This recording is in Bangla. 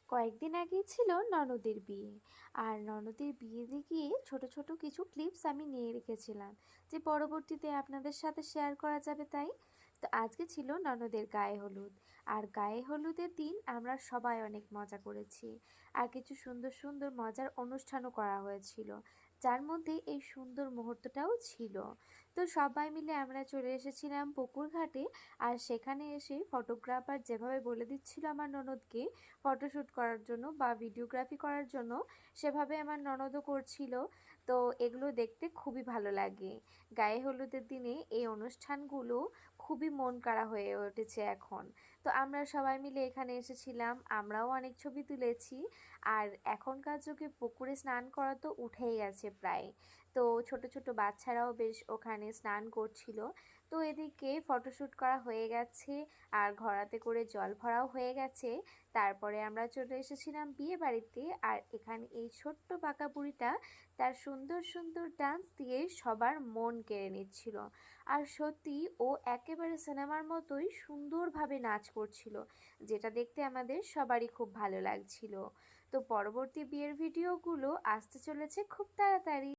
কয়েকদিন আগেই ছিল ননদের বিয়ে। আর ননদের বিয়েতে গিয়ে ছোট ছোট কিছু ক্লিপস আমি নিয়ে রেখেছিলাম, যে পরবর্তীতে আপনাদের সাথে শেয়ার করা যাবে তাই। তো আজকে ছিল ননদের গায়ে হলুদ। আর গায়ে হলুদের দিন আমরা সবাই অনেক মজা করেছি। আর কিছু সুন্দর সুন্দর মজার অনুষ্ঠানও করা হয়েছিল, যার মধ্যে এই সুন্দর মুহূর্তটাও ছিল। তো সবাই মিলে আমরা চলে এসেছিলাম পুকুর ঘাটে। আর সেখানে এসে ফটোগ্রাফার যেভাবে বলে দিচ্ছিল আমার ননদকে ফটোশ্যুট করার জন্য বা ভিডিওগ্রাফি করার জন্য, সেভাবে আমার ননদও করছিল। তো এগুলো দেখতে খুবই ভালো লাগে। গায়ে হলুদের দিনে এই অনুষ্ঠানগুলো খুবই মন কাড়া হয়ে উঠেছে এখন। তো আমরা সবাই মিলে এখানে এসেছিলাম, আমরাও অনেক ছবি তুলেছি। আর এখনকার যুগে পুকুরে স্নান করা তো উঠেই গেছে প্রায়। তো ছোট ছোট বাচ্চারাও বেশ ওখানে স্নান করছিল। তো এদিকে ফটোশ্যুট করা হয়ে গেছে, আর ঘোড়াতে করে জল ভরাও হয়ে গেছে। তারপরে আমরা চলে এসেছিলাম বিয়ে বাড়িতে। আর এখানে এই ছোট্ট পাকা বুড়িটা তার সুন্দর সুন্দর ডান্স দিয়ে সবার মন কেড়ে নিচ্ছিল। আর সত্যি ও একেবারে সিনেমার মতোই সুন্দরভাবে নাচ করছিল, যেটা দেখতে আমাদের সবারই খুব ভালো লাগছিল। তো পরবর্তী বিয়ের ভিডিওগুলো আসতে চলেছে খুব তাড়াতাড়ি।